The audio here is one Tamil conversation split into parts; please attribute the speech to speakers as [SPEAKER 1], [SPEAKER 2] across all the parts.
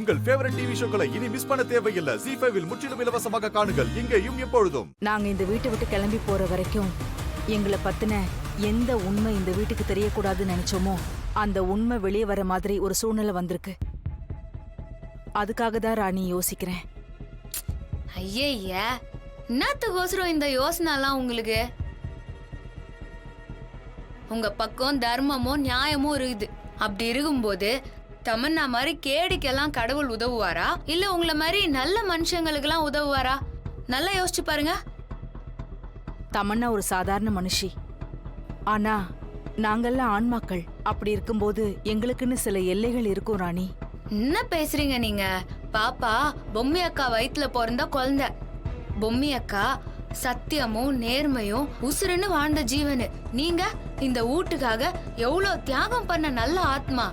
[SPEAKER 1] உங்கள் ஃபேவரட் டிவி ஷோக்களை இனி மிஸ் பண்ண தேவையில்லை. ZEE5 இல் முற்றிலும் இலவசமாக காணுங்கள், இங்கேயும் எப்பொழுதும்.
[SPEAKER 2] நாங்க இந்த வீட்டை விட்டு கிளம்பி போற வரைக்கும் எங்களை பத்தின எந்த உண்மை இந்த வீட்டுக்கு தெரியக்கூடாதுன்னு நினைச்சோமோ அந்த உண்மை வெளியே வர மாதிரி ஒரு சூழ்நிலை வந்திருக்கு. அதுக்காக தான் ராணி யோசிக்கிறேன்.
[SPEAKER 3] ஐயா, என்னத்துக்கோசரம் இந்த யோசனை எல்லாம் உங்களுக்கு? உங்க பக்கம் தர்மமும் நியாயமும் இருக்குது. அப்படி இருக்கும்போது தமன்னா மாதிரி கேடிக்கெல்லாம் கடவுள் உதவுவாரா, இல்ல உங்களை மாதிரி நல்ல மனுஷங்களுக்கு எல்லாம் உதவுவாரா? நல்லா யோசிச்சு பாருங்க.
[SPEAKER 2] தமன்னா ஒரு சாதாரண மனுஷி, ஆனா நாங்கெல்லாம் ஆண்மாக்கள். அப்படி இருக்கும்போது எங்களுக்குன்னு சில எல்லைகள் இருக்கும் ராணி.
[SPEAKER 3] என்ன பேசுறீங்க நீங்க? பாப்பா பொம்மி அக்கா வயிற்றுல பிறந்த குழந்தை. பொம்மி அக்கா சத்தியமும் நேர்மையும் உசுருன்னு வாழ்ந்த ஜீவனு. நீங்க இந்த வீட்டுக்காக எவ்வளவு தியாகம் பண்ண நல்ல ஆத்மா.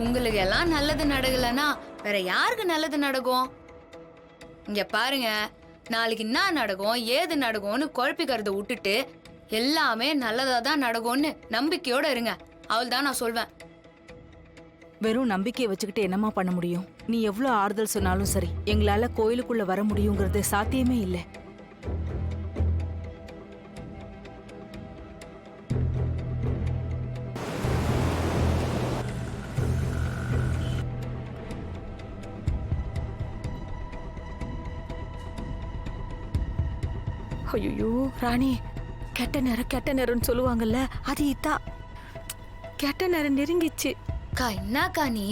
[SPEAKER 3] உங்களுக்கு எல்லாம் நல்லது நடக்கலன்னா வேற யாருக்கு நல்லது நடக்கும்? இங்க பாருங்க, நாளைக்கு என்ன நடக்கும் ஏது நடக்கும்னு குழப்பிக்கிறத விட்டுட்டு எல்லாமே நல்லதா தான் நடக்கும்னு நம்பிக்கையோட இருங்க. அவள் தான் நான் சொல்வேன்.
[SPEAKER 2] வெறும் நம்பிக்கையை வச்சுக்கிட்டு என்னமா பண்ண முடியும்? நீ எவ்வளவு ஆறுதல் சொன்னாலும் சரி, எங்களால கோயிலுக்குள்ள வர முடியுங்கிறது சாத்தியமே இல்லை. ஐயோ ராணி, கெட்ட நேரம்னு சொல்லுவாங்கல்ல, அது இதான். கெட்ட நேரம் நெருங்கிச்சு.
[SPEAKER 3] என்னக்கா நீ?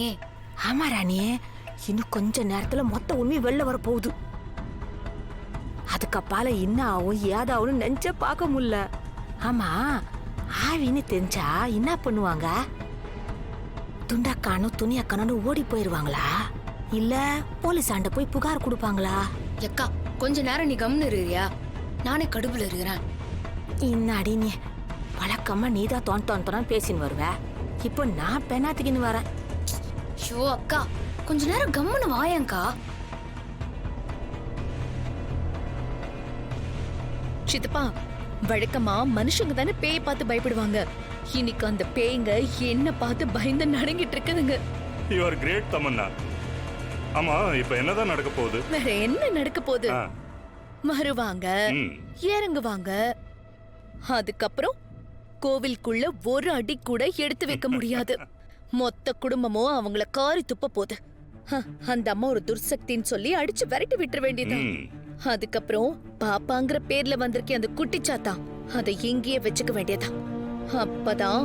[SPEAKER 2] ஆமா ராணி, இன்னும் கொஞ்ச நேரத்துல மொத்த உண்மை வெளில வர போகுது. அதுக்கப்பால என்ன ஆகும் ஏதாவும் நெஞ்ச பார்க்க முடியல. ஆமா, ஆவின்னு தெரிஞ்சா என்ன பண்ணுவாங்க? துண்டக்கானும் துணியக்கானு ஓடி போயிருவாங்களா, இல்ல போலீஸ் ஆண்ட போய் புகார் கொடுப்பாங்களா?
[SPEAKER 3] எக்கா கொஞ்ச நேரம் நீ கம்னு இருக்கியா? நானே கடுப்புல இருக்கிறேன்.
[SPEAKER 2] இன்னாடி நீ வழக்கமா நீதான் தோன் பேசின்னு வருவ, இப்போ நான் பெண்ணாத்திக்கின்னு வரேன்.
[SPEAKER 3] ஷோ அக்கா, கொஞ்ச நேரம் கம்முன்னு வாயங்கா.
[SPEAKER 4] சித்தப்பா, வழக்கமா மனுஷங்க தானே பேய் பார்த்து பயப்படுவாங்க. இன்னைக்கு அந்த பேய்ங்க என்ன பார்த்து பயந்து நடுங்கிட்டு இருக்குதுங்க.
[SPEAKER 5] You are great Tamannaah. ஆமா, இப்ப என்னதான் நடக்க போகுது?
[SPEAKER 4] வேற என்ன நடக்க போகுது? வருவாங்க, இறங்குவாங்க, அதுக்கப்புறம் கோவிலுக்குள்ள ஒரு அடி கூட எடுத்து வைக்க முடியாது. மொத்த குடும்பமும் அவங்கள காரி துப்ப போகுது. அந்த அம்மா ஒரு துர்சக்தின்னு சொல்லி அடிச்சு விரட்டி விட்டுற வேண்டியதான். அதுக்கப்புறம் பாப்பாங்கிற பேர்ல வந்திருக்கே அந்த குட்டிச்சாத்தா, அதை எங்கேயே வச்சுக்க வேண்டியதான். அப்பதான்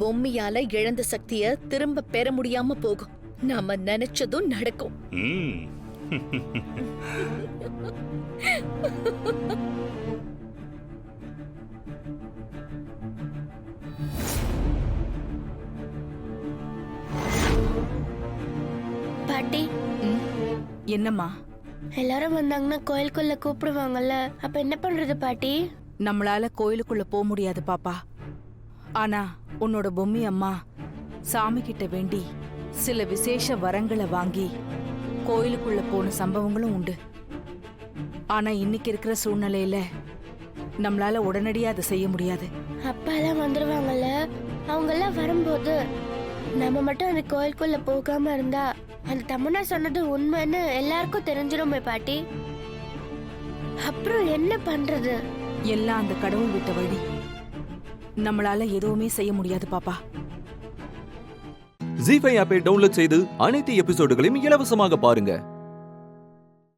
[SPEAKER 4] பொம்மையால இழந்த சக்திய திரும்ப பெற முடியாம போகும். நாம நினைச்சதும் நடக்கும்.
[SPEAKER 6] பாட்டி,
[SPEAKER 2] என்னம்மா?
[SPEAKER 6] எல்லாரும் வந்தாங்கன்னா கோயிலுக்குள்ள கூப்பிடுவாங்கல்ல, அப்ப என்ன பண்றது பாட்டி?
[SPEAKER 2] நம்மளால கோயிலுக்குள்ள போக முடியாது பாப்பா. ஆனா உன்னோட பொம்மி அம்மா சாமி கிட்ட வேண்டி சில விசேஷ வரங்களை வாங்கி கோயிலுக்குள்ள போன சம்பவங்களும் உண்டு. ஆனா இன்னைக்கு இருக்கிற சூழ்நிலையில நம்மளால உடனடியா அதை செய்ய முடியாது.
[SPEAKER 6] அப்பா எல்லாம் வந்துருவாங்கல்ல, அவங்க எல்லாம் வரும்போது நம்ம மட்டும் அந்த கோயிலுக்குள்ள போகாம இருந்தா அந்த தமன்னா சொன்னது உண்மைன்னு எல்லாருக்கும் தெரிஞ்சிருமே பாட்டி. அப்புறம் என்ன பண்றது?
[SPEAKER 2] எல்லாம் அந்த கடவுள் விட்ட வழி. நம்மளால எதுவுமே செய்ய முடியாது பாப்பா.
[SPEAKER 7] ZEE5 ஆப்பை டவுன்லோட் செய்து அனைத்து எபிசோடுகளையும் இலவசமாக பாருங்க.